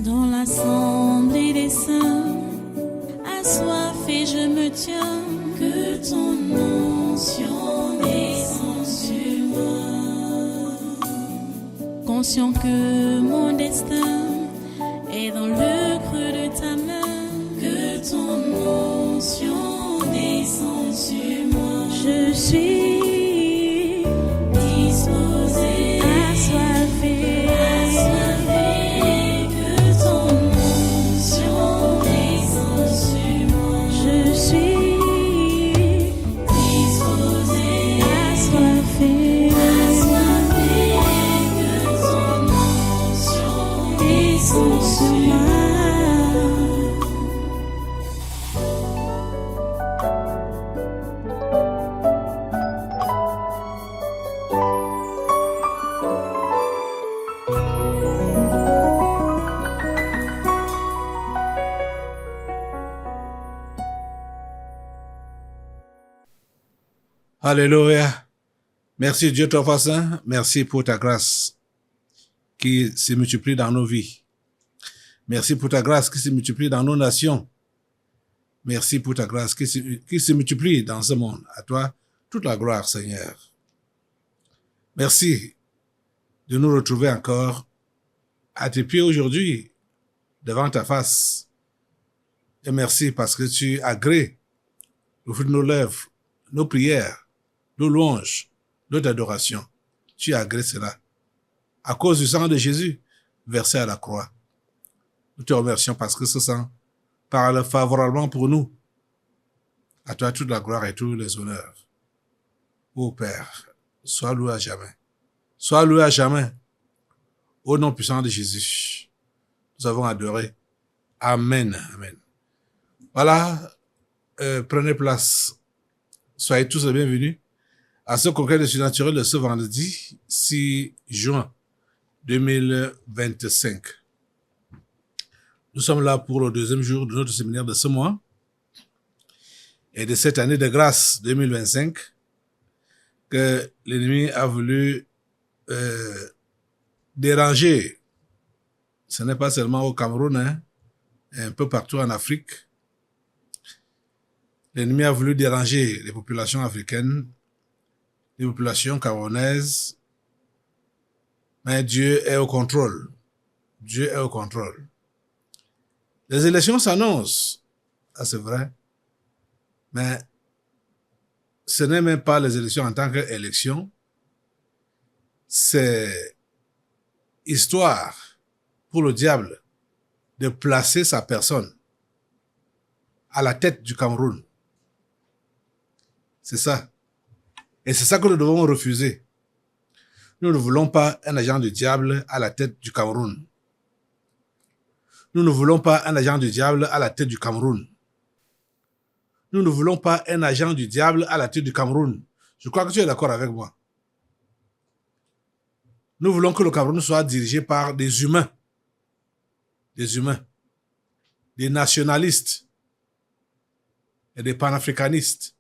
Dans l'assemblée des saints, assoiffé je me tiens, que ton onction descende sur moi. Conscient que mon destin est dans le creux de ta main, que ton onction descende sur moi. Je suis disposé, assoiffé, que ton onction descende sur moi. Je suis disposé, assoiffé, que ton onction descende sur moi. Alléluia. Merci Dieu Très Saint. Merci pour ta grâce qui se multiplie dans nos vies. Merci pour ta grâce qui se multiplie dans nos nations. Merci pour ta grâce qui se multiplie dans ce monde. À toi, toute la gloire, Seigneur. Merci de nous retrouver encore à tes pieds aujourd'hui, devant ta face. Et merci parce que tu agrées le fruit de nos lèvres, nos prières, nos louanges, notre adoration. Tu agrées cela. À cause du sang de Jésus, versé à la croix. Nous te remercions parce que ce sang parle favorablement pour nous. À toi toute la gloire et tous les honneurs. Ô Père, sois loué à jamais. Sois loué à jamais. Au nom puissant de Jésus, nous avons adoré. Amen. Amen. Voilà, prenez place. Soyez tous les bienvenus à ce congrès de surnaturel de ce vendredi 6 juin 2025. Nous sommes là pour le deuxième jour de notre séminaire de ce mois et de cette année de grâce 2025 que l'ennemi a voulu déranger. Ce n'est pas seulement au Cameroun, hein, un peu partout en Afrique. L'ennemi a voulu déranger les populations africaines, les populations camerounaises, mais Dieu est au contrôle. Dieu est au contrôle. Les élections s'annoncent, ah, c'est vrai, mais ce n'est même pas les élections en tant qu'élections, c'est histoire pour le diable de placer sa personne à la tête du Cameroun. C'est ça. Et c'est ça que nous devons refuser. Nous ne voulons pas un agent du diable à la tête du Cameroun. Nous ne voulons pas un agent du diable à la tête du Cameroun. Nous ne voulons pas un agent du diable à la tête du Cameroun. Je crois que tu es d'accord avec moi. Nous voulons que le Cameroun soit dirigé par des humains. Des humains. Des nationalistes. Et des panafricanistes.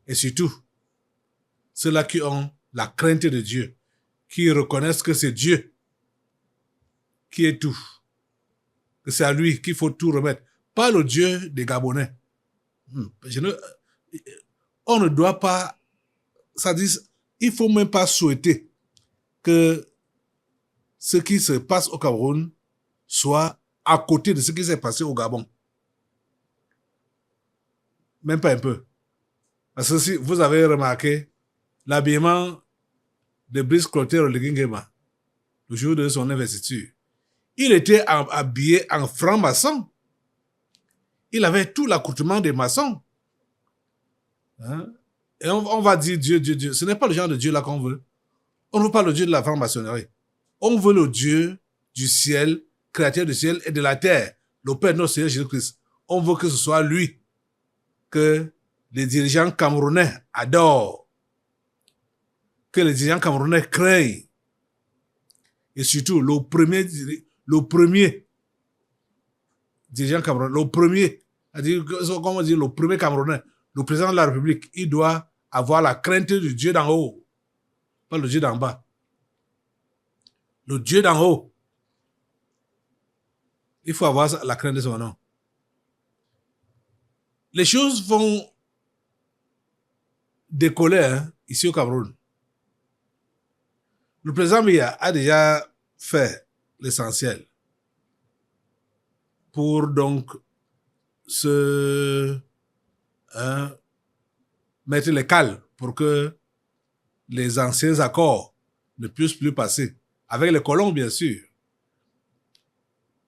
Et surtout, ceux-là qui ont la crainte de Dieu, qui reconnaissent que c'est Dieu qui est tout, que c'est à lui qu'il faut tout remettre, pas le Dieu des Gabonais. On ne doit pas, ça dit, il ne faut même pas souhaiter que ce qui se passe au Cameroun soit à côté de ce qui s'est passé au Gabon. Même pas un peu. Parce que si vous avez remarqué, l'habillement de Brice Clotaire Oligui Nguema, le jour de son investiture, il était habillé en franc-maçon. Il avait tout l'accoutrement des maçons. Hein? Et on va dire Dieu, Dieu, Dieu. Ce n'est pas le genre de Dieu là qu'on veut. On ne veut pas le Dieu de la franc-maçonnerie. On veut le Dieu du ciel, créateur du ciel et de la terre, le Père de notre Seigneur Jésus-Christ. On veut que ce soit lui que les dirigeants camerounais adorent, que les dirigeants camerounais craignent. Et surtout, le premier dirigeant camerounais, le premier, comment dire, le premier camerounais, le président de la République, il doit avoir la crainte du Dieu d'en haut, pas le Dieu d'en bas. Le Dieu d'en haut. il faut avoir la crainte de son nom. Les choses vont décoller hein, ici au Cameroun. Le président Biya a déjà fait l'essentiel pour donc mettre les cales pour que les anciens accords ne puissent plus passer, avec les colons bien sûr,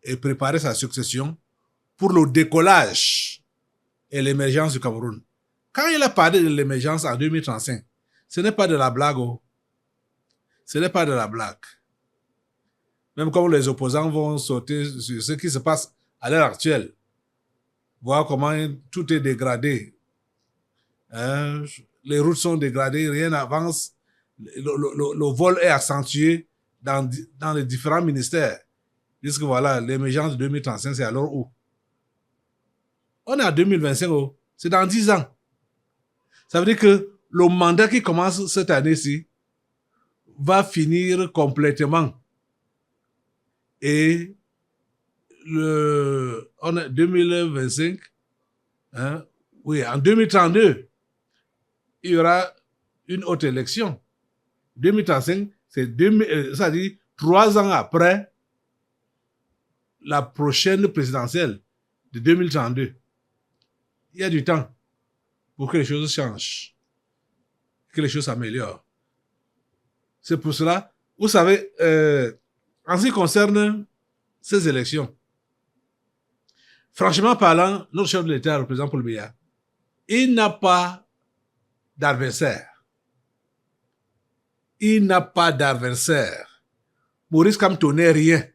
et préparer sa succession pour le décollage et l'émergence du Cameroun. Quand il a parlé de l'émergence en 2035, ce n'est pas de la blague. Oh. Ce n'est pas de la blague. Même comme les opposants vont sauter sur ce qui se passe à l'heure actuelle, voir comment tout est dégradé. Hein? Les routes sont dégradées, rien n'avance. Le vol est accentué dans les différents ministères. Puisque voilà, l'émergence de 2035, c'est alors où? On est en 2025, oh. C'est dans 10 ans. Ça veut dire que le mandat qui commence cette année-ci va finir complètement. Et on est 2025, hein, oui, en 2032, il y aura une autre élection. 2035, ça dit 3 ans après la prochaine présidentielle de 2032. Il y a du temps pour que les choses changent, que les choses s'améliorent. C'est pour cela, vous savez, en ce qui concerne ces élections, franchement parlant, notre chef de l'État, le président Paul Biya, il n'a pas d'adversaire. Il n'a pas d'adversaire. Maurice Kamto n'est rien.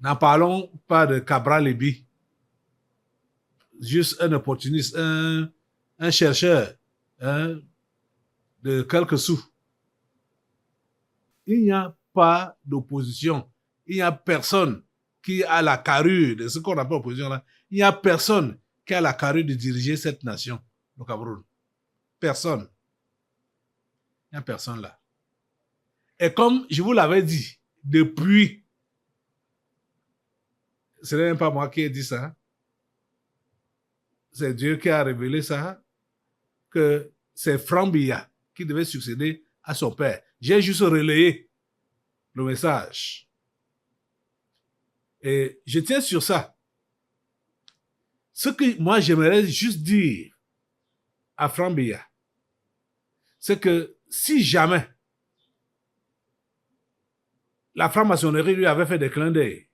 N'en parlons pas de Cabral Libi. Juste un opportuniste, un chercheur hein, de quelques sous. Il n'y a pas d'opposition. Il n'y a personne qui a la carrure de ce qu'on appelle opposition là. Il n'y a personne qui a la carrure de diriger cette nation, le Cameroun. Personne. Il n'y a personne là. Et comme je vous l'avais dit, depuis, ce n'est même pas moi qui ai dit ça, c'est Dieu qui a révélé ça, que c'est Franck Biya qui devait succéder à son père. J'ai juste relayé le message. Et je tiens sur ça. Ce que moi j'aimerais juste dire à Franck Biya, c'est que si jamais la franc-maçonnerie lui avait fait des clins d'œil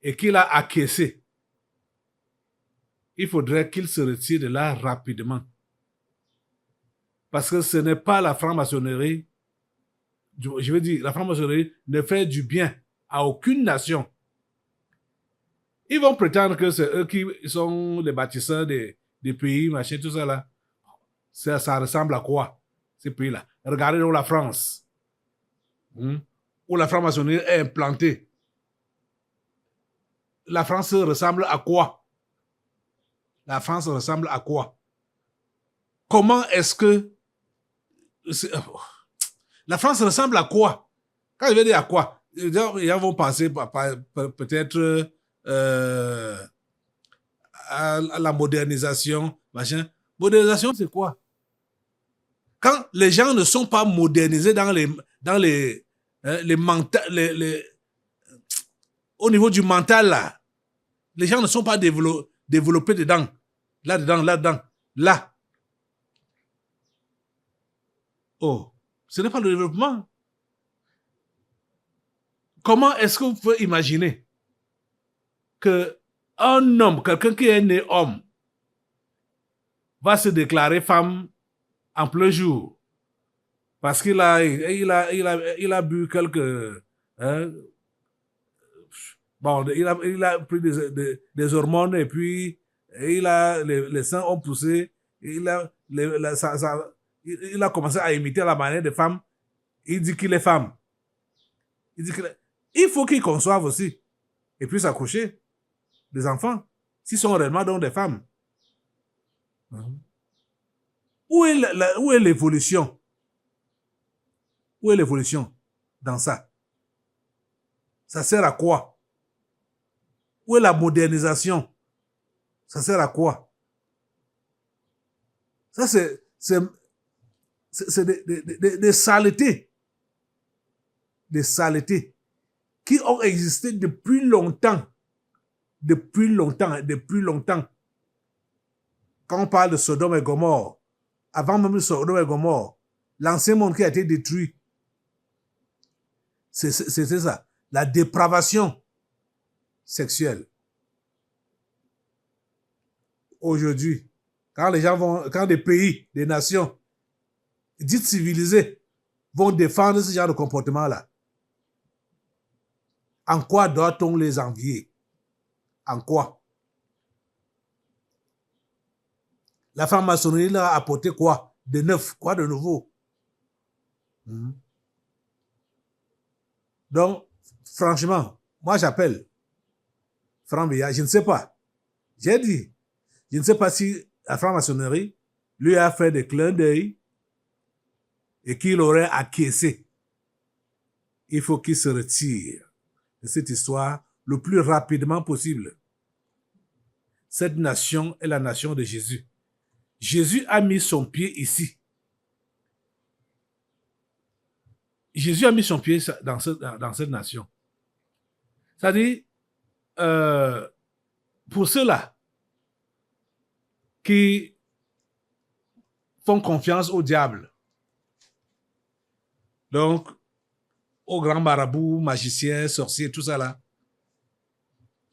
et qu'il a acquiescé, il faudrait qu'il se retire de là rapidement. Parce que ce n'est pas la franc-maçonnerie, je veux dire, la franc-maçonnerie ne fait du bien à aucune nation. Ils vont prétendre que c'est eux qui sont les bâtisseurs des pays, machin, tout ça là. Ça ressemble à quoi, ces pays-là? Regardez donc la France, où la franc-maçonnerie est implantée. La France ressemble à quoi? La France ressemble à quoi? Comment est-ce que... La France ressemble à quoi? Quand je vais dire à quoi, ils vont penser peut-être à la modernisation, machin. Modernisation, c'est quoi? Quand les gens ne sont pas modernisés au niveau du mental, là, les gens ne sont pas développés dedans. Là-dedans. Là. Oh, ce n'est pas le développement. Comment est-ce que vous pouvez imaginer qu'un homme, quelqu'un qui est né homme, va se déclarer femme en plein jour parce qu'il a bu quelques... Hein, bon, il a pris des hormones et puis les seins ont poussé, il a commencé à imiter la manière des femmes. Il dit qu'il est femme. Il faut qu'il conçoive aussi et puisse accoucher des enfants s'ils sont réellement donc des femmes. Où est l'évolution? Où est l'évolution dans ça? Ça sert à quoi? Où est la modernisation? Ça sert à quoi? Ça, c'est des saletés. Des saletés qui ont existé depuis longtemps. Depuis longtemps, depuis longtemps. Quand on parle de Sodome et Gomorrhe, avant même Sodome et Gomorrhe, l'ancien monde qui a été détruit, c'était ça, la dépravation sexuelle. Aujourd'hui, quand les gens vont, quand des pays, des nations dites civilisées vont défendre ce genre de comportement-là, en quoi doit-on les envier? En quoi? La franc-maçonnerie leur a apporté quoi? De neuf, quoi de nouveau? Donc, franchement, moi j'appelle Franck Biya, je ne sais pas. J'ai dit, je ne sais pas si la franc-maçonnerie lui a fait des clins d'œil et qu'il aurait acquiescé. Il faut qu'il se retire de cette histoire le plus rapidement possible. Cette nation est la nation de Jésus. Jésus a mis son pied ici. Jésus a mis son pied dans cette nation. C'est-à-dire, pour ceux-là qui font confiance au diable, donc aux grands marabouts, magiciens, sorciers, tout ça là,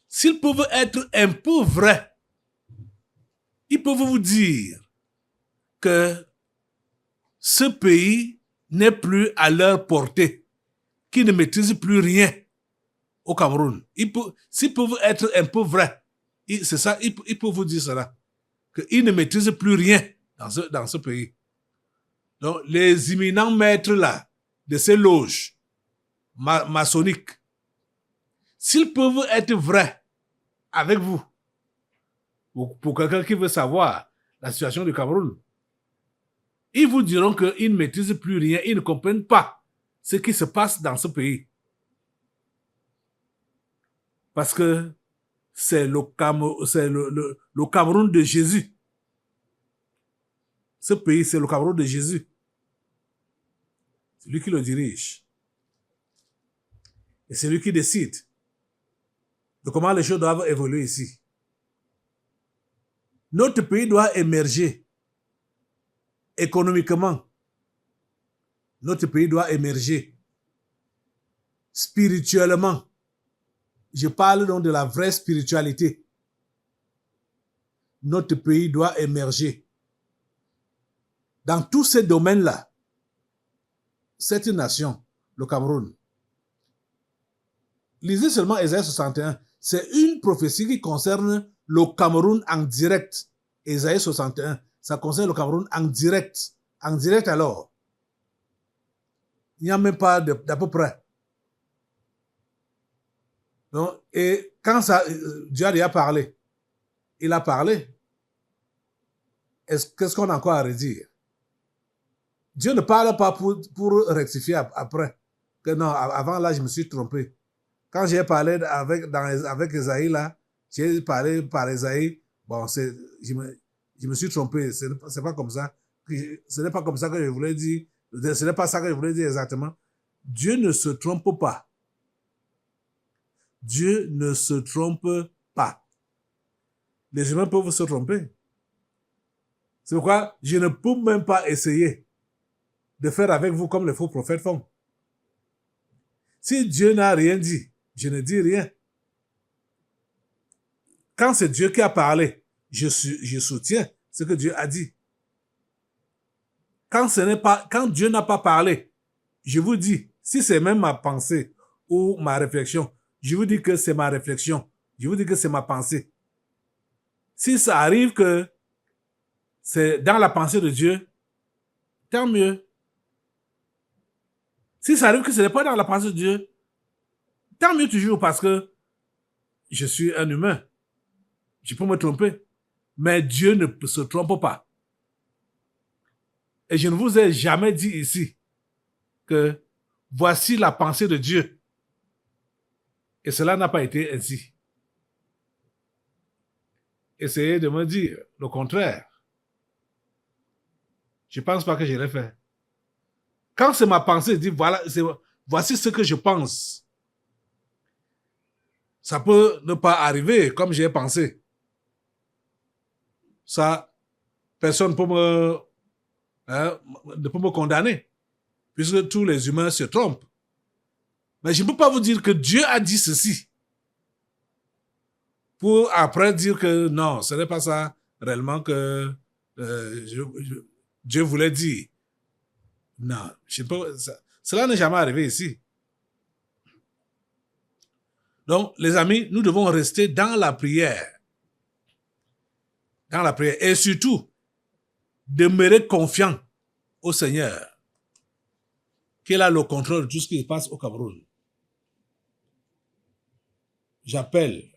s'ils peuvent être un peu vrais, ils peuvent vous dire que ce pays n'est plus à leur portée, qu'ils ne maîtrisent plus rien au Cameroun. S'ils peuvent être un peu vrais, c'est ça, ils peuvent vous dire cela, qu'ils ne maîtrisent plus rien dans ce pays. Donc, les imminents maîtres là, de ces loges maçonniques, s'ils peuvent être vrais avec vous, pour quelqu'un qui veut savoir la situation du Cameroun, ils vous diront qu'ils ne maîtrisent plus rien, ils ne comprennent pas ce qui se passe dans ce pays. Parce que c'est le Cameroun de Jésus. Ce pays, c'est le Cameroun de Jésus. C'est lui qui le dirige. Et c'est lui qui décide de comment les choses doivent évoluer ici. Notre pays doit émerger économiquement. Notre pays doit émerger spirituellement. Je parle donc de la vraie spiritualité. Notre pays doit émerger. Dans tous ces domaines-là, cette nation, le Cameroun, lisez seulement Ésaïe 61. C'est une prophétie qui concerne le Cameroun en direct. Ésaïe 61, ça concerne le Cameroun en direct. En direct alors. Il n'y a même pas d'à peu près. Donc, et quand Dieu a parlé, il a parlé. Qu'est-ce qu'on a encore à redire? Dieu ne parle pas pour rectifier après. Que non, avant là, je me suis trompé. Quand j'ai parlé avec Esaïe là, j'ai parlé par Esaïe, bon, je me suis trompé. C'est pas comme ça. Ce n'est pas comme ça que je voulais dire. Ce n'est pas ça que je voulais dire exactement. Dieu ne se trompe pas. Dieu ne se trompe pas. Les humains peuvent se tromper. C'est pourquoi je ne peux même pas essayer de faire avec vous comme les faux prophètes font. Si Dieu n'a rien dit, je ne dis rien. Quand c'est Dieu qui a parlé, je soutiens ce que Dieu a dit. Quand Dieu n'a pas parlé, je vous dis, si c'est même ma pensée ou ma réflexion, je vous dis que c'est ma réflexion. Je vous dis que c'est ma pensée. Si ça arrive que c'est dans la pensée de Dieu, tant mieux. Si ça arrive que ce n'est pas dans la pensée de Dieu, tant mieux toujours parce que je suis un humain. Je peux me tromper. Mais Dieu ne se trompe pas. Et je ne vous ai jamais dit ici que voici la pensée de Dieu. Et cela n'a pas été ainsi. essayer de me dire le contraire. Je ne pense pas que je l'ai fait. Quand c'est ma pensée, je dis voilà, voici ce que je pense. Ça peut ne pas arriver comme j'ai pensé. Ça, personne ne peut me condamner, puisque tous les humains se trompent. Mais je ne peux pas vous dire que Dieu a dit ceci, pour après dire que non, ce n'est pas ça réellement que Dieu voulait dire. Non, cela n'est jamais arrivé ici. Donc, les amis, nous devons rester dans la prière. Dans la prière. Et surtout, demeurer confiant au Seigneur, qu'il a le contrôle de tout ce qui se passe au Cameroun. J'appelle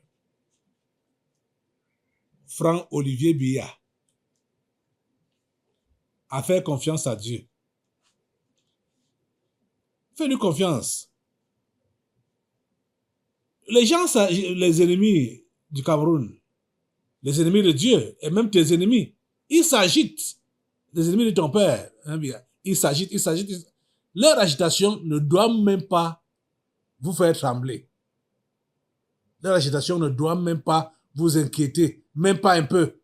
Franck-Olivier Biya à faire confiance à Dieu. Fais-lui confiance. Les gens, les ennemis du Cameroun, les ennemis de Dieu, et même tes ennemis, ils s'agitent. Les ennemis de ton père, hein, ils s'agitent. Leur agitation ne doit même pas vous faire trembler. Leur agitation ne doit même pas vous inquiéter, même pas un peu.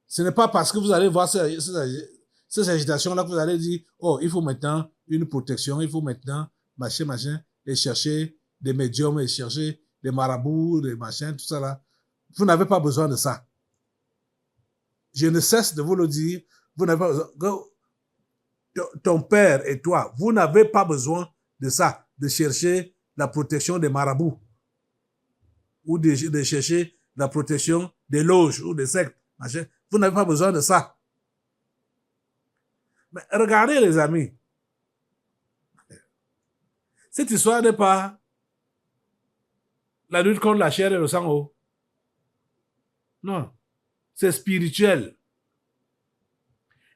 Ce n'est pas parce que vous allez voir ces agitations-là que vous allez dire, oh, il faut maintenant une protection, il faut maintenant machin, et chercher des médiums, et chercher des marabouts, des machins, tout ça là. Vous n'avez pas besoin de ça. Je ne cesse de vous le dire, vous n'avez pas besoin. Ton père et toi, vous n'avez pas besoin de ça, de chercher la protection des marabouts, ou de chercher la protection des loges ou des sectes, machin. Vous n'avez pas besoin de ça. Mais regardez les amis, cette histoire n'est pas la lutte contre la chair et le sang. Non, c'est spirituel.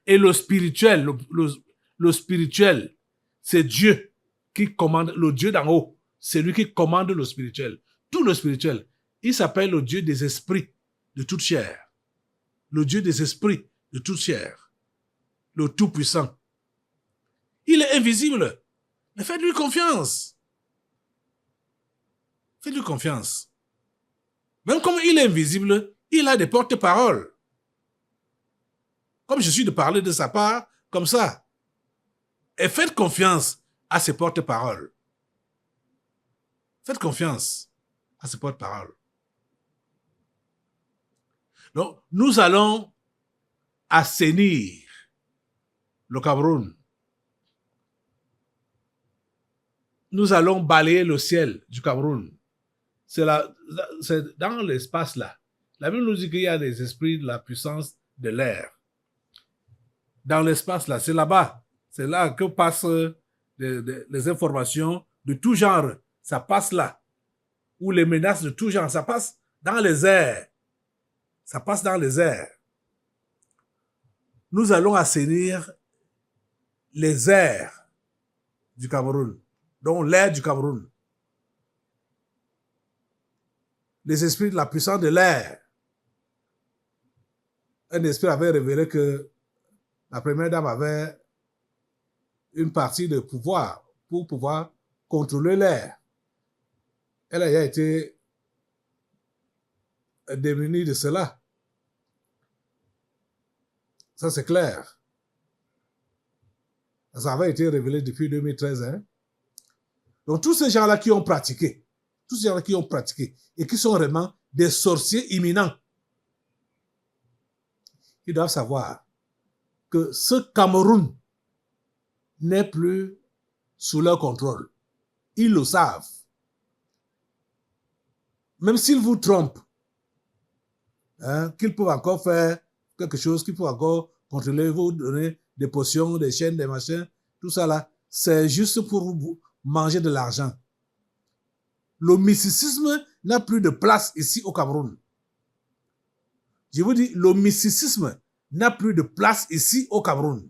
Et le spirituel, le spirituel, c'est Dieu qui commande, le Dieu d'en haut. C'est lui qui commande le spirituel. Tout le spirituel, il s'appelle le Dieu des esprits de toute chair. Le Dieu des esprits de toute chair. Le Tout-Puissant. Il est invisible. Mais faites-lui confiance. Faites-lui confiance. Même comme il est invisible, il a des porte-paroles. Comme je suis de parler de sa part, comme ça. Et faites confiance à ses porte-paroles. Faites confiance à ses porte-paroles. Donc, nous allons assainir le Cameroun. Nous allons balayer le ciel du Cameroun. C'est dans l'espace là. La Bible nous dit qu'il y a des esprits de la puissance de l'air. Dans l'espace là, c'est là-bas. C'est là que passent les informations de tout genre. Ça passe là. Ou les menaces de tout genre. Ça passe dans les airs. Ça passe dans les airs. Nous allons assainir les airs du Cameroun. Donc l'air du Cameroun. Les esprits de la puissance de l'air. Un esprit avait révélé que la première dame avait une partie de pouvoir pour pouvoir contrôler l'air. Elle a été démunie de cela. Ça, c'est clair. Ça avait été révélé depuis 2013. Hein? Donc, tous ces gens-là qui ont pratiqué, et qui sont vraiment des sorciers imminents, ils doivent savoir que ce Cameroun n'est plus sous leur contrôle. Ils le savent. Même s'ils vous trompent, hein, qu'ils peuvent encore faire quelque chose, qu'ils peuvent encore contrôler, vous donner des potions, des chaînes, des machins, tout ça là, c'est juste pour vous manger de l'argent. Le mysticisme n'a plus de place ici au Cameroun. Je vous dis, le mysticisme n'a plus de place ici au Cameroun.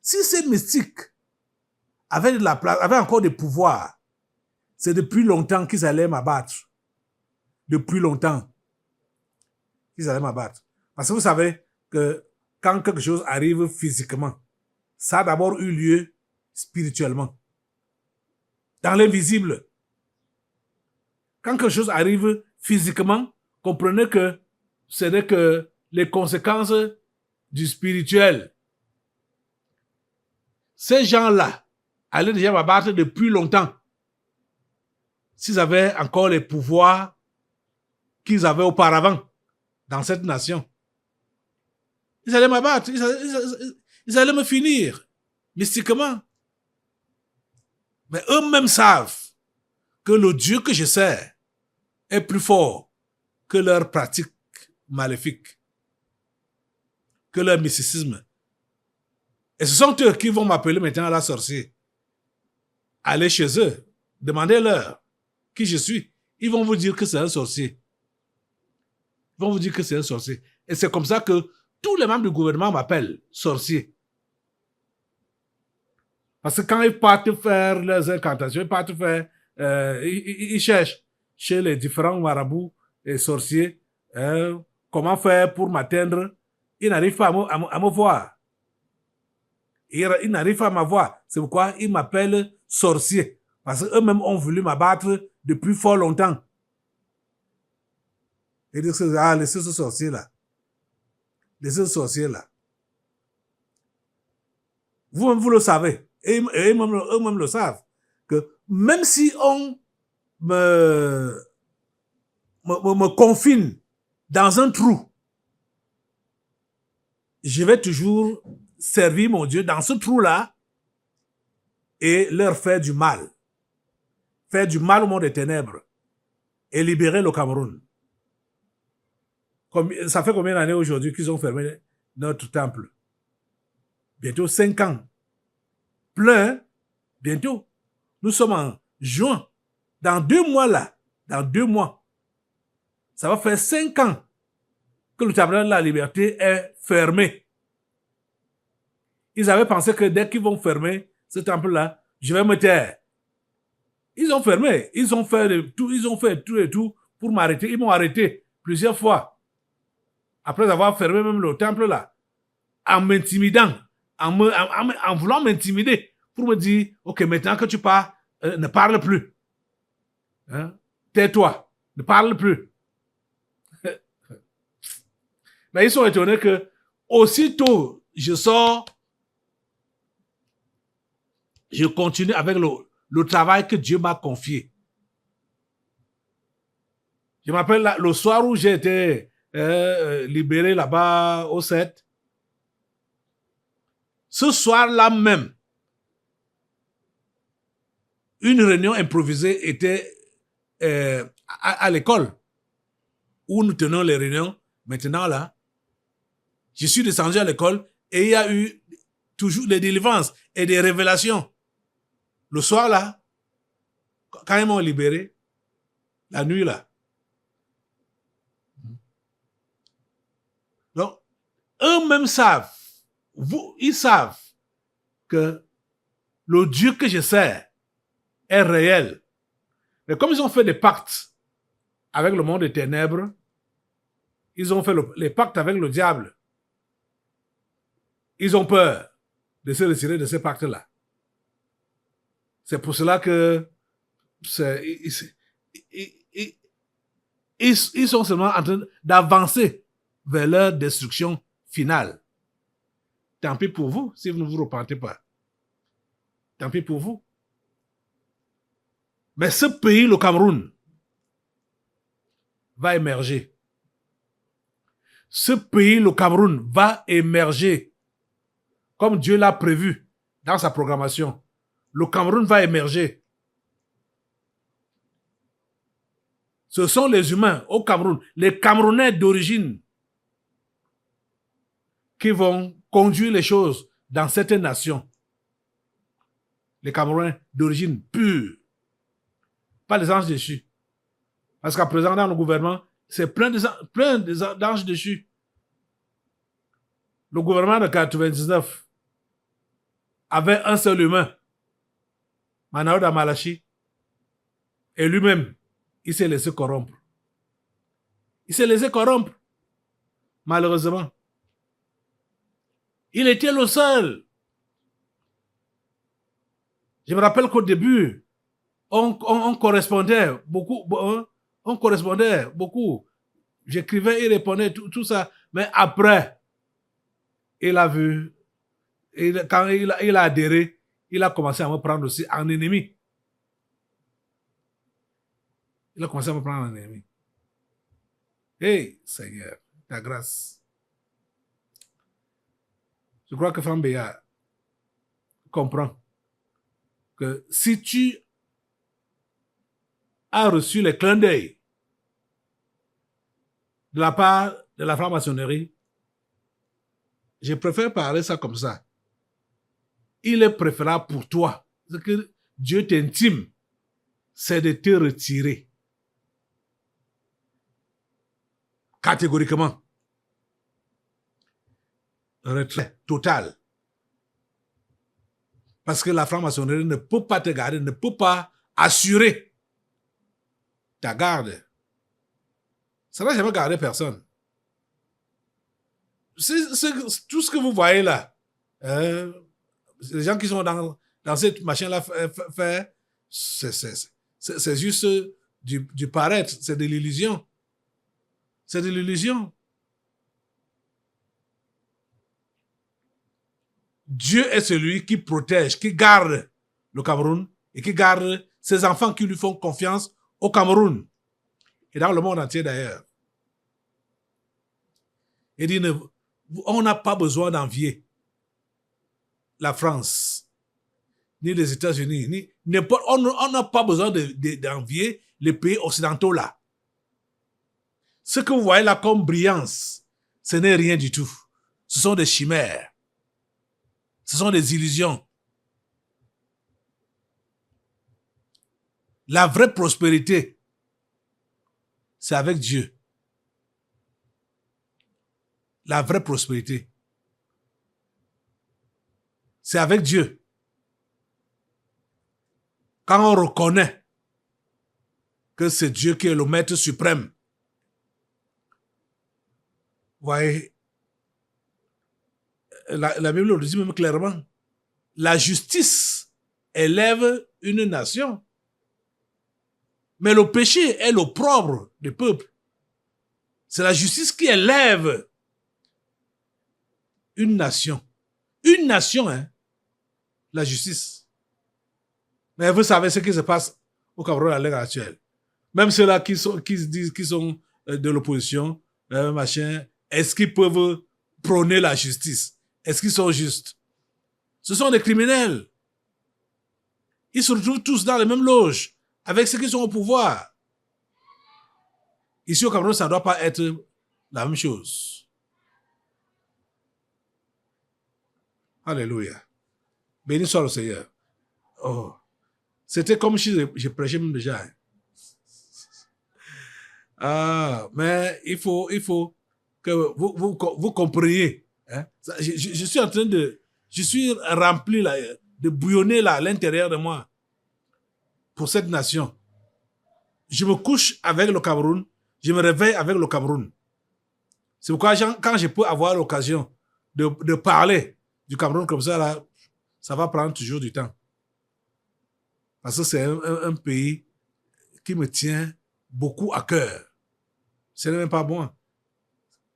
Si ces mystiques avaient de la place, avaient encore des pouvoirs, c'est depuis longtemps qu'ils allaient m'abattre. depuis longtemps qu'ils allaient m'abattre. Parce que vous savez que quand quelque chose arrive physiquement, ça a d'abord eu lieu spirituellement. Dans l'invisible. Quand quelque chose arrive physiquement, comprenez que ce n'est que les conséquences du spirituel. Ces gens-là allaient déjà m'abattre depuis longtemps. S'ils avaient encore les pouvoirs qu'ils avaient auparavant dans cette nation. Ils allaient m'abattre, ils allaient me finir, mystiquement. Mais eux-mêmes savent que le Dieu que je sers est plus fort que leurs pratiques maléfiques, que leur mysticisme. Et ce sont eux qui vont m'appeler maintenant la sorcière. Allez chez eux, demandez-leur qui je suis. Ils vont vous dire que c'est un sorcier. Ils vont vous dire que c'est un sorcier. Et c'est comme ça que tous les membres du gouvernement m'appellent sorcier. Parce que quand ils partent faire leurs incantations, ils partent faire, ils cherchent chez les différents marabouts et sorciers comment faire pour m'atteindre. Ils n'arrivent pas à me voir. Ils n'arrivent pas à m'avoir. C'est pourquoi ils m'appellent sorcier. Parce qu'eux-mêmes ont voulu m'abattre depuis fort longtemps. Et dire que, ah, laissez ce sorcier-là. Laissez ce sorcier-là. Vous-même, vous le savez. Et eux-mêmes le savent. Que même si on me confine dans un trou, je vais toujours servir mon Dieu dans ce trou-là et leur faire du mal. Faire du mal au monde des ténèbres et libérer le Cameroun. Ça fait combien d'années aujourd'hui qu'ils ont fermé notre temple? Bientôt 5 ans. Plein, bientôt. Nous sommes en juin. Dans 2 mois là, dans 2 mois, ça va faire 5 ans que le tabernacle de la liberté est fermé. Ils avaient pensé que dès qu'ils vont fermer ce temple-là, je vais me taire. Ils ont fermé. Ils ont fait tout et tout pour m'arrêter. Ils m'ont arrêté plusieurs fois. Après avoir fermé même le temple-là, en m'intimidant, en voulant m'intimider, pour me dire, ok, maintenant que tu pars, ne parle plus. Hein? Tais-toi, ne parle plus. Mais ils sont étonnés que, aussitôt, je sors, je continue avec le travail que Dieu m'a confié. Je m'appelle le soir où j'ai été libéré là-bas au 7. Ce soir-là même, une réunion improvisée était à l'école où nous tenons les réunions. Maintenant, là, je suis descendu à l'école et il y a eu toujours des délivrances et des révélations. Le soir, là, quand ils m'ont libéré, la nuit, là. Donc, eux-mêmes savent, ils savent que le Dieu que je sers est réel. Mais comme ils ont fait des pactes avec le monde des ténèbres, ils ont fait les pactes avec le diable. Ils ont peur de se retirer de ces pactes-là. C'est pour cela que ils sont seulement en train d'avancer vers leur destruction finale. Tant pis pour vous si vous ne vous repentez pas. Tant pis pour vous. Mais ce pays, le Cameroun, va émerger. Ce pays, le Cameroun, va émerger comme Dieu l'a prévu dans sa programmation. Le Cameroun va émerger. Ce sont les humains au Cameroun, les Camerounais d'origine, qui vont conduire les choses dans cette nation. Les Camerounais d'origine pure. Pas les anges déchus. Parce qu'à présent, dans le gouvernement, c'est plein d'anges déchus. Le gouvernement de 99 avait un seul humain, Manaouda Malachi, et lui-même, il s'est laissé corrompre. Il s'est laissé corrompre. Malheureusement. Il était le seul. Je me rappelle qu'au début, on correspondait beaucoup. On correspondait beaucoup. J'écrivais, il répondait, tout ça. Mais après, il a vu, quand il a adhéré, il a commencé à me prendre aussi en ennemi. Il a commencé à me prendre en ennemi. Hey, Seigneur, ta grâce. Je crois que Fambéa comprend que si tu as reçu les clins d'œil de la part de la franc-maçonnerie, je préfère parler ça comme ça. Il est préférable pour toi, ce que Dieu t'intime, c'est de te retirer. Catégoriquement. Retrait total. Parce que la franc-maçonnerie ne peut pas te garder, ne peut pas assurer ta garde. Ça n'a jamais gardé personne. Tout ce que vous voyez là, les gens qui sont dans cette machine-là, c'est juste du paraître, c'est de l'illusion. C'est de l'illusion. Dieu est celui qui protège, qui garde le Cameroun et qui garde ses enfants qui lui font confiance au Cameroun et dans le monde entier d'ailleurs. Il dit, on n'a pas besoin d'envier la France, ni les États-Unis, on n'a pas besoin d'envier les pays occidentaux là. Ce que vous voyez là comme brillance, ce n'est rien du tout. Ce sont des chimères. Ce sont des illusions. La vraie prospérité, c'est avec Dieu. La vraie prospérité, c'est avec Dieu. Quand on reconnaît que c'est Dieu qui est le maître suprême, vous voyez, la Bible le dit même clairement, la justice élève une nation, mais le péché est l'opprobre du peuple. C'est la justice qui élève une nation. Une nation, hein, la justice. Mais vous savez ce qui se passe au Cameroun à l'heure actuelle. Même ceux-là qui disent qu'ils sont de l'opposition, machin, est-ce qu'ils peuvent prôner la justice? Est-ce qu'ils sont justes? Ce sont des criminels. Ils se retrouvent tous dans les mêmes loges, avec ceux qui sont au pouvoir. Ici au Cameroun, ça ne doit pas être la même chose. Alléluia. Béni soit le Seigneur. Oh. C'était comme si je prêchais même déjà. Ah, mais il faut que vous compreniez. Hein? Je suis en train de... Je suis rempli là, de bouillonner là, à l'intérieur de moi pour cette nation. Je me couche avec le Cameroun, je me réveille avec le Cameroun. C'est pourquoi quand je peux avoir l'occasion de parler du Cameroun comme ça, là, ça va prendre toujours du temps. Parce que c'est un pays qui me tient beaucoup à cœur. Ce n'est même pas moi.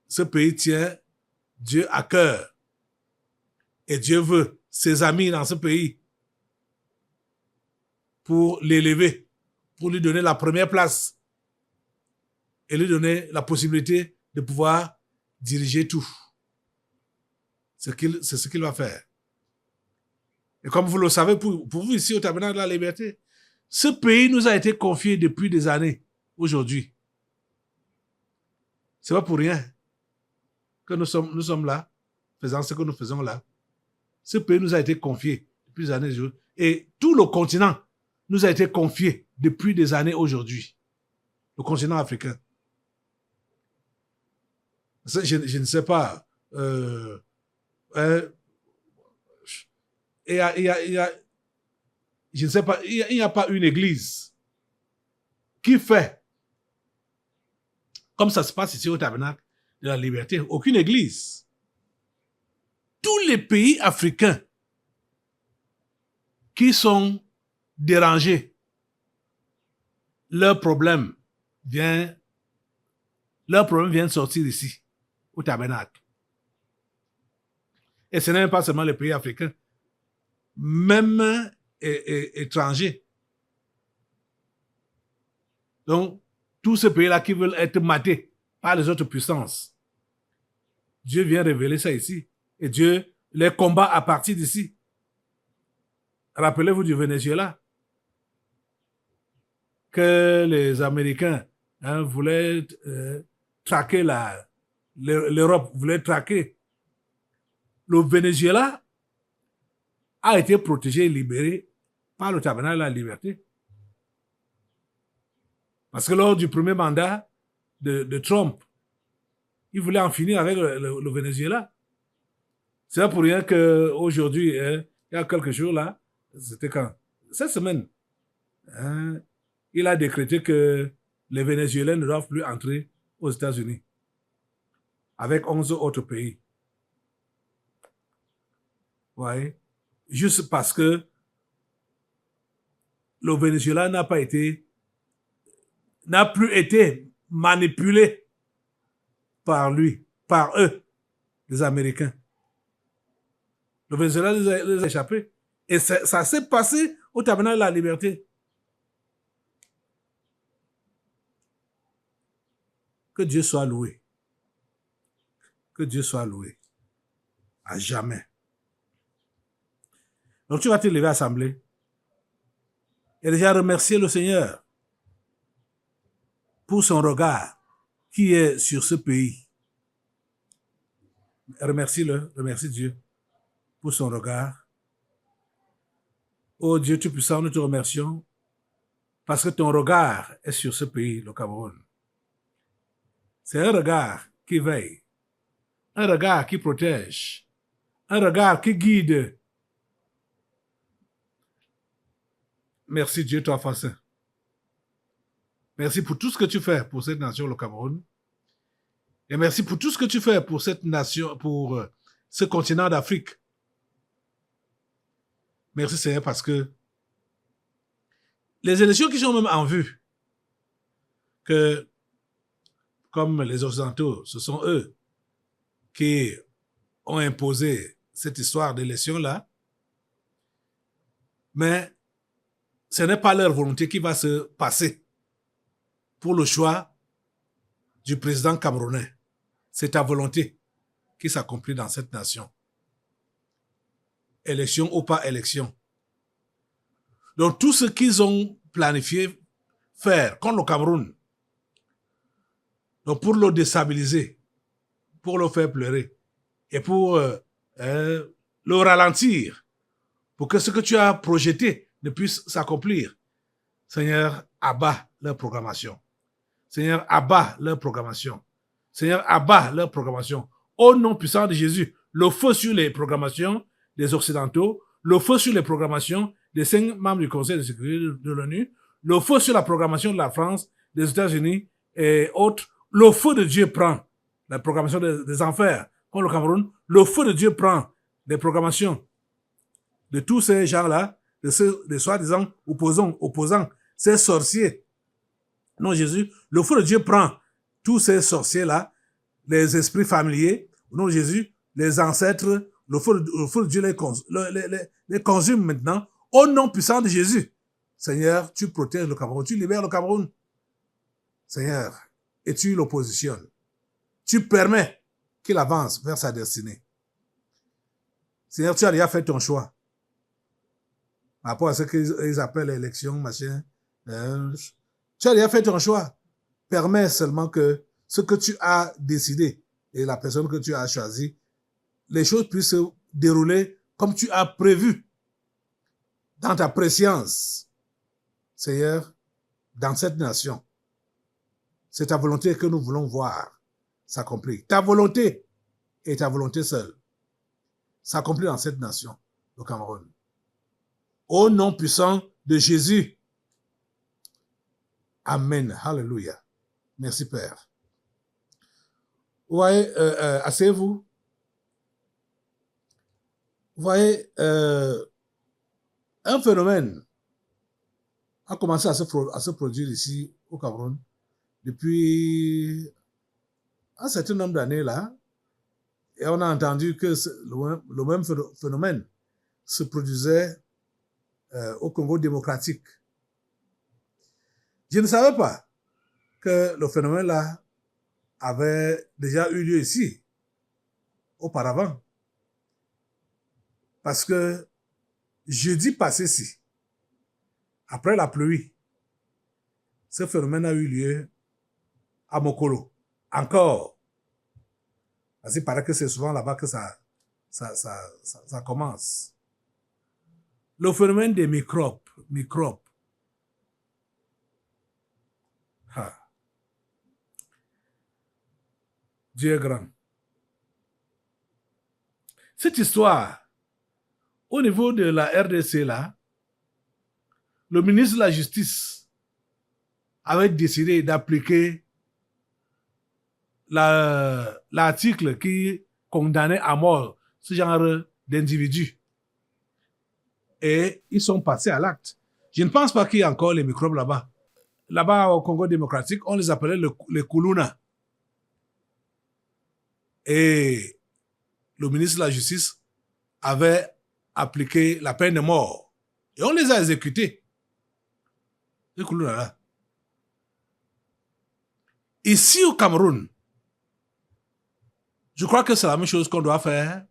Ce pays tient Dieu à cœur. Et Dieu veut ses amis dans ce pays pour l'élever, pour lui donner la première place et lui donner la possibilité de pouvoir diriger tout. C'est ce qu'il va faire. Et comme vous le savez, pour vous ici au Tabernacle de la Liberté, ce pays nous a été confié depuis des années, aujourd'hui. C'est pas pour rien que nous sommes là, faisant ce que nous faisons là. Ce pays nous a été confié depuis des années. Et tout le continent nous a été confié depuis des années aujourd'hui. Le continent africain. Je ne sais pas. Je ne sais pas, il n'y a pas une église qui fait comme ça se passe ici au Tabernacle de la Liberté, aucune église. Tous les pays africains qui sont dérangés, leur problème vient de sortir ici, au Tabernacle. Et ce n'est pas seulement les pays africains, même étrangers. Donc, tous ces pays-là qui veulent être matés par les autres puissances, Dieu vient révéler ça ici. Et Dieu les combat à partir d'ici. Rappelez-vous du Venezuela, que les Américains voulaient traquer l'Europe, voulaient traquer. Le Venezuela a été protégé et libéré par le Tabernacle de la Liberté. Parce que lors du premier mandat de Trump, il voulait en finir avec le Venezuela. C'est pas pour rien qu'aujourd'hui, il y a quelques jours là, c'était quand? Cette semaine, il a décrété que les Vénézuéliens ne doivent plus entrer aux États-Unis avec 11 autres pays. Ouais. Juste parce que le Venezuela n'a plus été manipulé par eux, les Américains. Le Venezuela les a échappés. Et ça s'est passé au Tabernacle de la Liberté. Que Dieu soit loué. Que Dieu soit loué. À jamais. Donc tu vas te lever à l'assemblée et déjà remercier le Seigneur pour son regard qui est sur ce pays. Remercie-le, remercie Dieu pour son regard. Oh Dieu Tout-Puissant, nous te remercions parce que ton regard est sur ce pays, le Cameroun. C'est un regard qui veille, un regard qui protège, un regard qui guide. Merci Dieu, toi, Français. Merci pour tout ce que tu fais pour cette nation, le Cameroun. Et merci pour tout ce que tu fais pour cette nation, pour ce continent d'Afrique. Merci Seigneur parce que les élections qui sont même en vue, que comme les Occidentaux, ce sont eux qui ont imposé cette histoire d'élection-là, mais ce n'est pas leur volonté qui va se passer pour le choix du président camerounais. C'est ta volonté qui s'accomplit dans cette nation. Élection ou pas élection. Donc tout ce qu'ils ont planifié faire contre le Cameroun, donc pour le déstabiliser, pour le faire pleurer et pour le ralentir, pour que ce que tu as projeté ne puisse s'accomplir, Seigneur, abat leur programmation. Seigneur, abat leur programmation. Seigneur, abat leur programmation. Au nom puissant de Jésus, le feu sur les programmations des Occidentaux, le feu sur les programmations des 5 membres du Conseil de sécurité de l'ONU, le feu sur la programmation de la France, des États-Unis et autres. Le feu de Dieu prend la programmation des enfers contre le Cameroun. Le feu de Dieu prend les programmations de tous ces gens-là, de soi-disant opposants, ces sorciers. Non, Jésus, le feu de Dieu prend tous ces sorciers-là, les esprits familiers, au nom de Jésus, les ancêtres, le feu de Dieu les consume maintenant, au nom puissant de Jésus. Seigneur, tu protèges le Cameroun, tu libères le Cameroun. Seigneur, et tu l'oppositionnes. Tu permets qu'il avance vers sa destinée. Seigneur, tu as déjà fait ton choix. Par rapport à ce qu'ils appellent l'élection, machin. Tu as déjà fait ton choix. Permets seulement que ce que tu as décidé et la personne que tu as choisie, les choses puissent se dérouler comme tu as prévu dans ta préscience. Seigneur, dans cette nation, c'est ta volonté que nous voulons voir s'accomplir. Ta volonté et ta volonté seule s'accomplir dans cette nation, le Cameroun. Au nom puissant de Jésus. Amen. Hallelujah. Merci Père. Vous voyez, asseyez-vous. Vous voyez, un phénomène a commencé à se produire ici au Cameroun depuis un certain nombre d'années là. Et on a entendu que le même phénomène se produisait au Congo démocratique. Je ne savais pas que le phénomène là avait déjà eu lieu ici auparavant. Parce que jeudi passé-ci, après la pluie, ce phénomène a eu lieu à Mokolo. Encore. Parce qu'il paraît que c'est souvent là-bas que ça commence. Le phénomène des microbes. Ah. Dieu est grand. Cette histoire, au niveau de la RDC, là, le ministre de la Justice avait décidé d'appliquer l'article qui condamnait à mort ce genre d'individus. Et ils sont passés à l'acte. Je ne pense pas qu'il y ait encore les microbes là-bas. Là-bas, au Congo démocratique, on les appelait les Kuluna. Et le ministre de la Justice avait appliqué la peine de mort. Et on les a exécutés. Les Kuluna là. Ici au Cameroun, je crois que c'est la même chose qu'on doit faire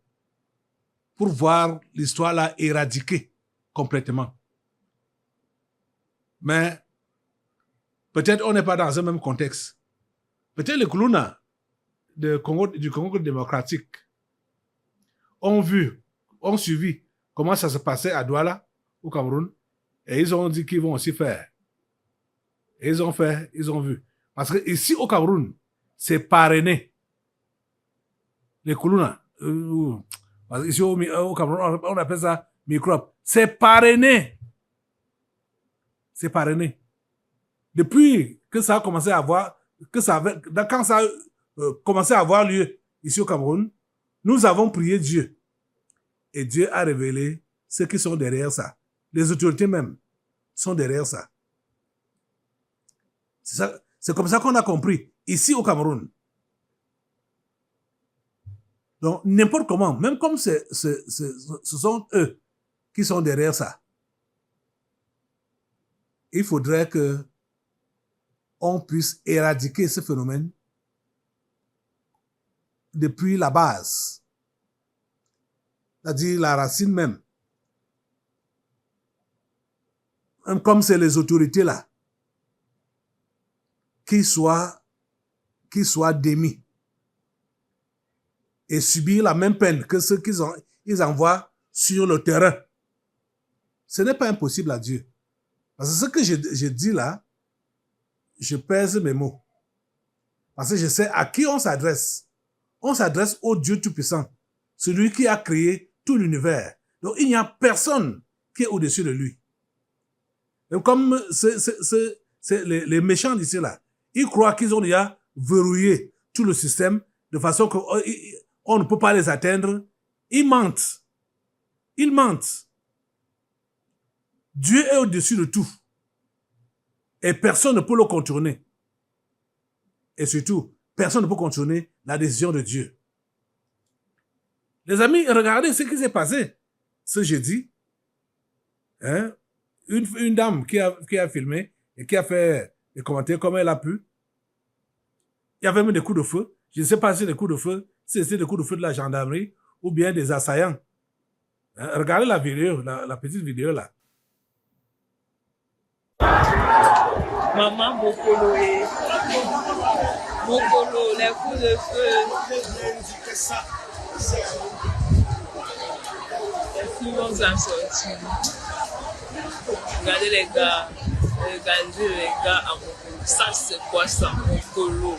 pour voir l'histoire là éradiquée complètement. Mais peut-être on n'est pas dans un même contexte. Peut-être les Kuluna du Congo démocratique ont suivi comment ça se passait à Douala, au Cameroun, et ils ont dit qu'ils vont aussi faire. Et ils ont fait, ils ont vu. Parce que ici au Cameroun, c'est parrainé. Les Kuluna, ici au Cameroun, on appelle ça microbe. C'est parrainé. C'est parrainé. Depuis que ça a commencé à avoir, quand ça a commencé à avoir lieu ici au Cameroun, nous avons prié Dieu. Et Dieu a révélé ceux qui sont derrière ça. Les autorités même sont derrière ça. C'est comme ça qu'on a compris, ici au Cameroun. Donc, n'importe comment, même comme ce sont eux qui sont derrière ça, il faudrait que on puisse éradiquer ce phénomène depuis la base, c'est-à-dire la racine même. Comme c'est les autorités là, qui soient démis et subir la même peine que ceux qu'ils envoient sur le terrain. Ce n'est pas impossible à Dieu. Parce que ce que je dis là, je pèse mes mots. Parce que je sais à qui on s'adresse. On s'adresse au Dieu Tout-Puissant, celui qui a créé tout l'univers. Donc il n'y a personne qui est au-dessus de lui. Et comme les méchants d'ici là, ils croient qu'ils ont déjà verrouillé tout le système de façon qu'on ne peut pas les atteindre. Ils mentent. Ils mentent. Dieu est au-dessus de tout. Et personne ne peut le contourner. Et surtout, personne ne peut contourner la décision de Dieu. Les amis, regardez ce qui s'est passé ce jeudi. Hein? Une dame qui a filmé et qui a fait des commentaires comme elle a pu. Il y avait même des coups de feu. Je ne sais pas si les coups de feu, si c'était des coups de feu de la gendarmerie ou bien des assaillants. Hein? Regardez la vidéo, la petite vidéo là. Maman Mokolo et Mokolo, les coups de feu. Les filles vont s'en sortir. Regardez les gars à Mokolo. Ça, c'est quoi ça, Mokolo?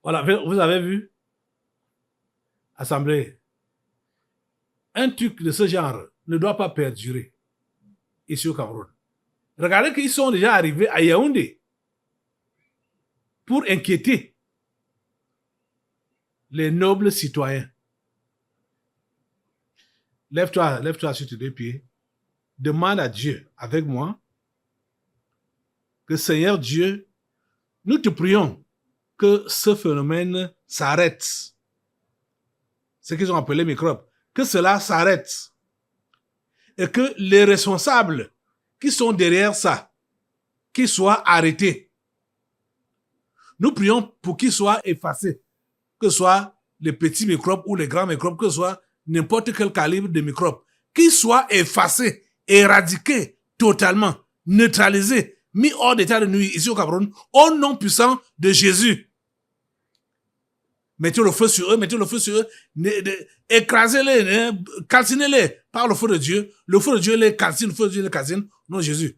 Voilà, vous avez vu? Assemblée. un truc de ce genre ne doit pas perdurer ici au Cameroun. Regardez qu'ils sont déjà arrivés à Yaoundé pour inquiéter les nobles citoyens. Lève-toi sur tes deux pieds. Demande à Dieu avec moi que Seigneur Dieu, nous te prions que ce phénomène s'arrête. Ce qu'ils ont appelé microbes. Que cela s'arrête. Et que les responsables qui sont derrière ça, qu'ils soient arrêtés. Nous prions pour qu'ils soient effacés. Que ce soit les petits microbes ou les grands microbes, que ce soit n'importe quel calibre de microbes, qu'ils soient effacés, éradiqués totalement, neutralisés, mis hors d'état de nuit ici au Cameroun, au nom puissant de Jésus. Mettez le feu sur eux, écrasez-les, calcinez-les par le feu de Dieu. Le feu de Dieu les calcine, le feu de Dieu les calcine, au nom de Jésus.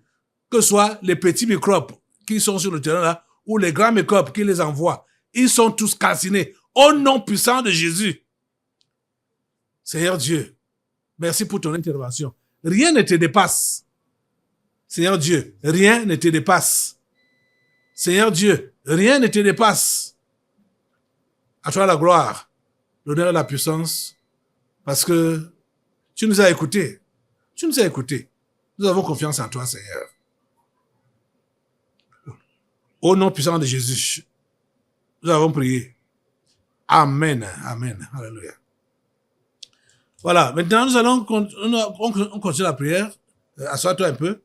Que ce soit les petits microbes qui sont sur le terrain là, ou les grands microbes qui les envoient, ils sont tous calcinés, au nom puissant de Jésus. Seigneur Dieu, merci pour ton intervention. Rien ne te dépasse. Seigneur Dieu, rien ne te dépasse. Seigneur Dieu, rien ne te dépasse. À toi la gloire, l'honneur et la puissance, parce que tu nous as écoutés. Tu nous as écoutés. Nous avons confiance en toi, Seigneur. Au nom puissant de Jésus, nous avons prié. Amen. Amen. Alléluia. Voilà. Maintenant, on continue la prière. Assois-toi un peu.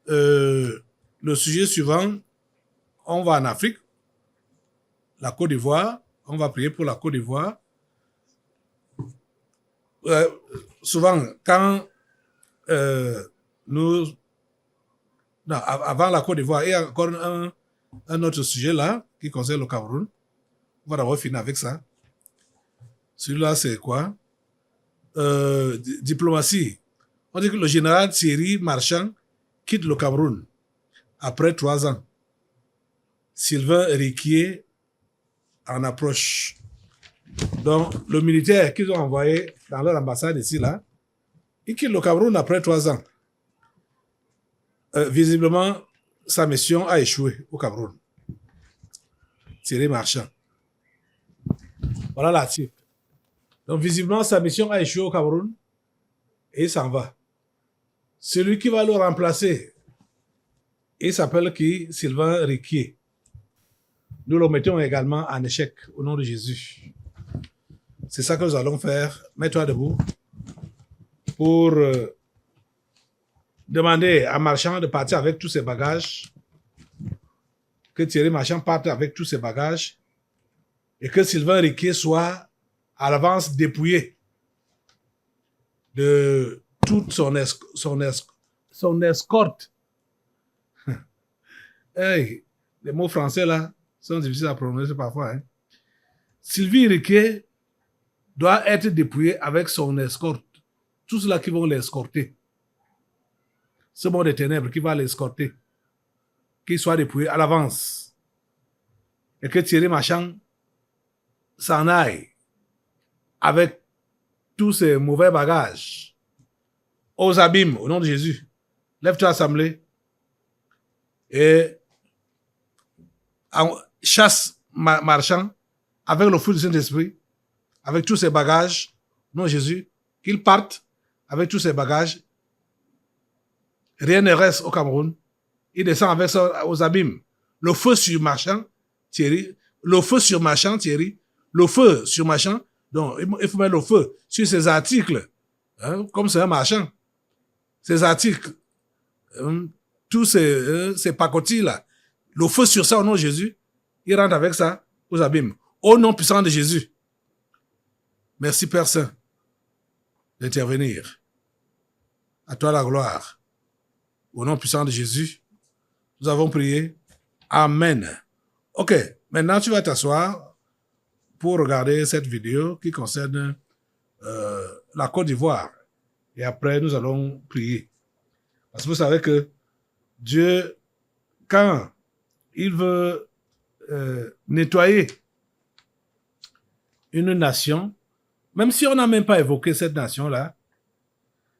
Le sujet suivant, on va en Afrique, la Côte d'Ivoire. On va prier pour la Côte d'Ivoire. Souvent, quand avant la Côte d'Ivoire, il y a encore un autre sujet là qui concerne le Cameroun. On va d'abord finir avec ça. Celui-là, c'est quoi? Diplomatie. On dit que le général Thierry Marchand quitte le Cameroun après 3 ans. Sylvain Riquier en approche. Donc, le militaire qu'ils ont envoyé dans leur ambassade ici, là, il quitte le Cameroun après 3 ans. Visiblement, sa mission a échoué au Cameroun. Thierry Marchand. Voilà l'article. Donc, visiblement, sa mission a échoué au Cameroun et il s'en va. Celui qui va le remplacer, il s'appelle qui? Sylvain Riquier. Nous le mettons également en échec au nom de Jésus. C'est ça que nous allons faire. Mets-toi debout pour demander à Marchand de partir avec tous ses bagages. Que Thierry Marchand parte avec tous ses bagages et que Sylvain Riquier soit à l'avance dépouillé de toute son escorte. Hey, les mots français là sont difficiles à prononcer parfois. Hein. Sylvain Riquier doit être dépouillé avec son escorte. Tous ceux-là qui vont l'escorter. Ce monde des ténèbres qui va l'escorter. Qu'il soit dépouillé à l'avance. Et que Thierry Marchand s'en aille avec tous ses mauvais bagages aux abîmes, au nom de Jésus. Lève-toi, assemblée, et chasse Marchand avec le feu du Saint-Esprit, avec tous ses bagages, au nom de Jésus, qu'il parte avec tous ses bagages. Rien ne reste au Cameroun. Il descend avec ça aux abîmes. Le feu sur Marchand, Thierry. Le feu sur Marchand, Thierry. Le feu sur Marchand. Donc, il faut mettre le feu sur ces articles. Hein, comme c'est un marchand. Ces articles. Tous ces pacotilles-là. Le feu sur ça au nom de Jésus. Il rentre avec ça aux abîmes. Au nom puissant de Jésus. Merci, Père Saint, d'intervenir. À toi la gloire. Au nom puissant de Jésus. Nous avons prié. Amen. Ok, maintenant tu vas t'asseoir pour regarder cette vidéo qui concerne la Côte d'Ivoire. Et après, nous allons prier. Parce que vous savez que Dieu, quand il veut nettoyer une nation, Même si on n'a même pas évoqué cette nation-là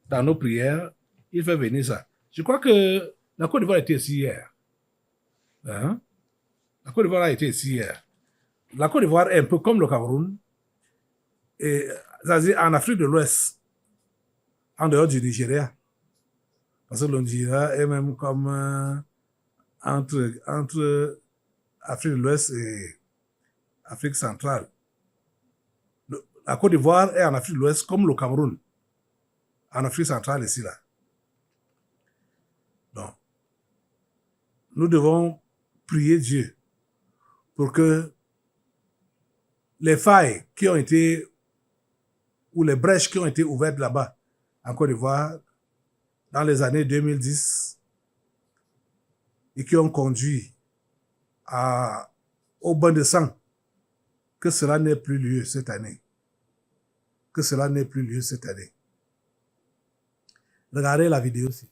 dans nos prières, il fait venir ça. Je crois que la Côte d'Ivoire était ici hier. Hein? La Côte d'Ivoire a été ici hier. La Côte d'Ivoire est un peu comme le Cameroun, et c'est-à-dire en Afrique de l'Ouest, en dehors du Nigeria. Parce que le Nigeria est même comme entre Afrique de l'Ouest et Afrique centrale. La Côte d'Ivoire est en Afrique de l'Ouest comme le Cameroun, en Afrique centrale ici, là. Donc, nous devons prier Dieu pour que les failles qui ont été, ou les brèches qui ont été ouvertes là-bas, en Côte d'Ivoire, dans les années 2010, et qui ont conduit au bain de sang, que cela n'ait plus lieu cette année. Que cela n'ait plus lieu cette année. Regardez la vidéo aussi.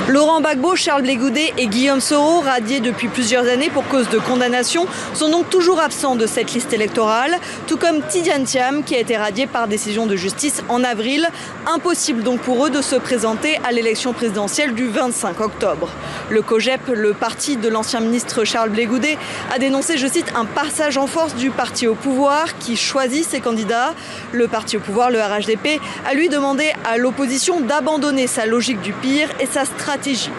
Laurent Gbagbo, Charles Blé Goudé et Guillaume Soro, radiés depuis plusieurs années pour cause de condamnation, sont donc toujours absents de cette liste électorale, tout comme Tidiane Thiam qui a été radié par décision de justice en avril. Impossible donc pour eux de se présenter à l'élection présidentielle du 25 octobre. Le COJEP, le parti de l'ancien ministre Charles Blé Goudé, a dénoncé, je cite, un passage en force du parti au pouvoir qui choisit ses candidats. Le parti au pouvoir, le RHDP, a lui demandé à l'opposition d'abandonner sa logique du pire et sa stratégie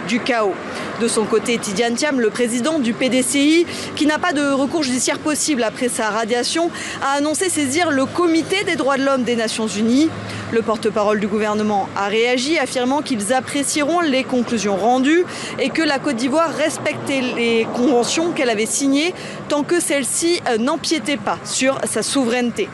du chaos. De son côté, Tidiane Thiam, le président du PDCI, qui n'a pas de recours judiciaire possible après sa radiation, a annoncé saisir le Comité des droits de l'homme des Nations Unies. Le porte-parole du gouvernement a réagi, affirmant qu'ils apprécieront les conclusions rendues et que la Côte d'Ivoire respectait les conventions qu'elle avait signées tant que celles-ci n'empiétaient pas sur sa souveraineté.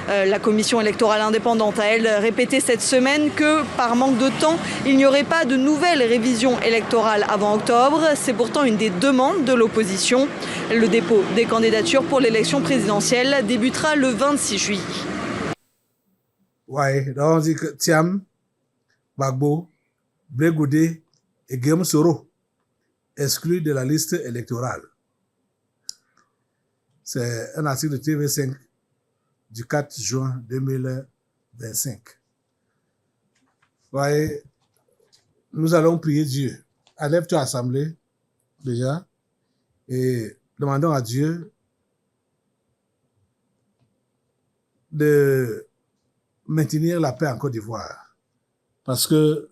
La commission électorale indépendante a, elle, répété cette semaine que, par manque de temps, il n'y aurait pas de nouvelle révision électorale avant octobre. C'est pourtant une des demandes de l'opposition. Le dépôt des candidatures pour l'élection présidentielle débutera le 26 juillet. Ouais, donc on dit que Thiam, Gbagbo, Blé Goudé et Guillaume Soro exclus de la liste électorale. C'est un article de TV5 du 4 juin 2025. Ouais, nous allons prier Dieu. Enlève-toi assemblée, déjà, et demandons à Dieu de maintenir la paix en Côte d'Ivoire. Parce que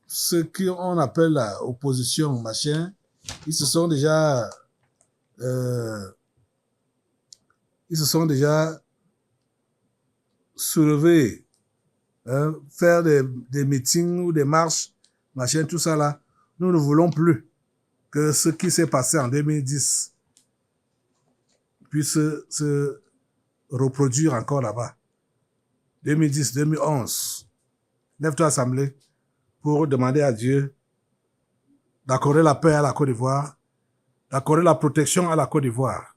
ce qu'on appelle l'opposition, machin, ils se sont déjà soulevés, faire des meetings ou des marches, machin, tout ça là. Nous ne voulons plus que ce qui s'est passé en 2010 puisse se reproduire encore là-bas. 2010, 2011. Lève-toi assemblée pour demander à Dieu d'accorder la paix à la Côte d'Ivoire, d'accorder la protection à la Côte d'Ivoire.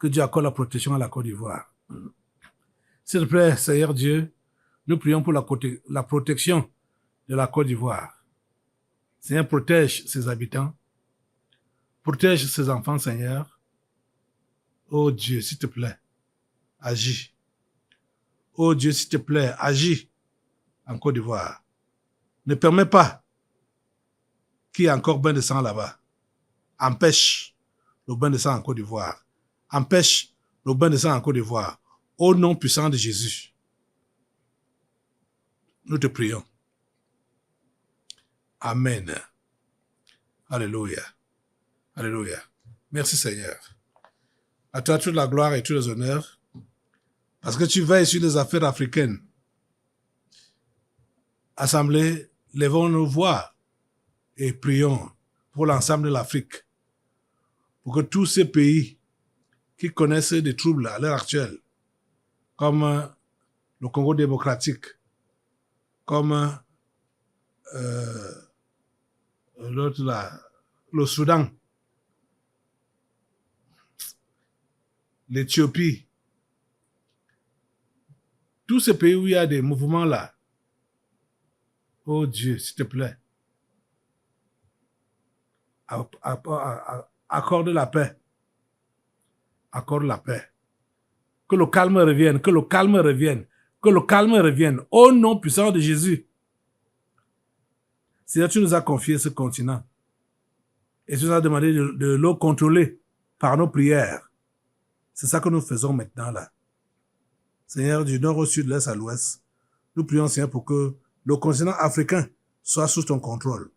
Que Dieu accorde la protection à la Côte d'Ivoire. S'il te plaît, Seigneur Dieu, nous prions pour la protection de la Côte d'Ivoire. Seigneur, protège ses habitants, protège ses enfants, Seigneur. Oh Dieu, s'il te plaît, agis. Oh Dieu, s'il te plaît, agis en Côte d'Ivoire. Ne permets pas qu'il y ait encore bain de sang là-bas. Empêche le bain de sang en Côte d'Ivoire. Empêche le bain de sang en Côte d'Ivoire. Au nom puissant de Jésus, nous te prions. Amen. Alléluia. Alléluia. Merci Seigneur. À toi toute la gloire et tous les honneurs, parce que tu veilles sur les affaires africaines. Assemblée, levons nos voix et prions pour l'ensemble de l'Afrique, pour que tous ces pays qui connaissent des troubles à l'heure actuelle, comme le Congo démocratique, comme l'autre là, le Soudan, l'Éthiopie, tous ces pays où il y a des mouvements là, oh Dieu, s'il te plaît, accorde la paix accorde la paix. Que le calme revienne, que le calme revienne, que le calme revienne. Au nom puissant de Jésus. Seigneur, tu nous as confié ce continent. Et tu nous as demandé de le contrôler par nos prières. C'est ça que nous faisons maintenant là. Seigneur, du nord au sud, de l'est à l'ouest, nous prions, Seigneur, pour que le continent africain soit sous ton contrôle.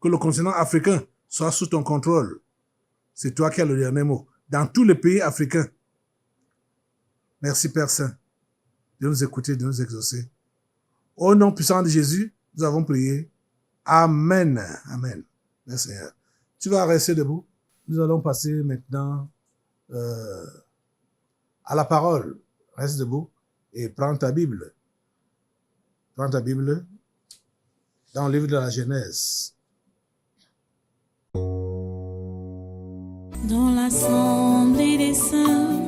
Que le continent africain soit sous ton contrôle. C'est toi qui as le dernier mot. Dans tous les pays africains. Merci, Père Saint, de nous écouter, de nous exaucer. Au nom puissant de Jésus, nous avons prié. Amen. Amen. Merci, Seigneur. Tu vas rester debout. Nous allons passer maintenant à la parole. Reste debout et prends ta Bible. Prends ta Bible dans le livre de la Genèse. Dans l'assemblée des saints,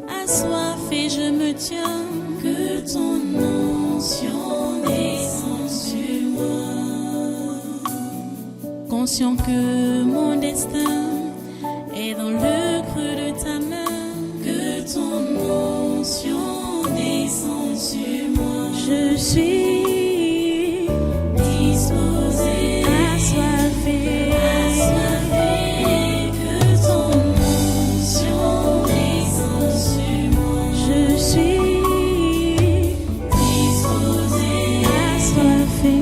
assoiffé je me tiens, que ton onction descende sur moi. Conscient que mon destin est dans le creux de ta main, que ton onction descende sur moi. Je suis disposé, assoiffé, que ton onction descende sur moi. Je suis disposé, assoiffé,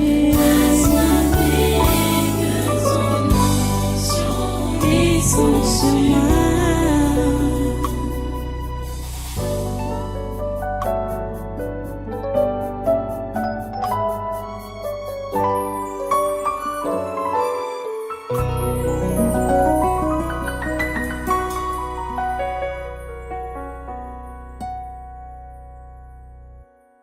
que ton onction descende sur moi.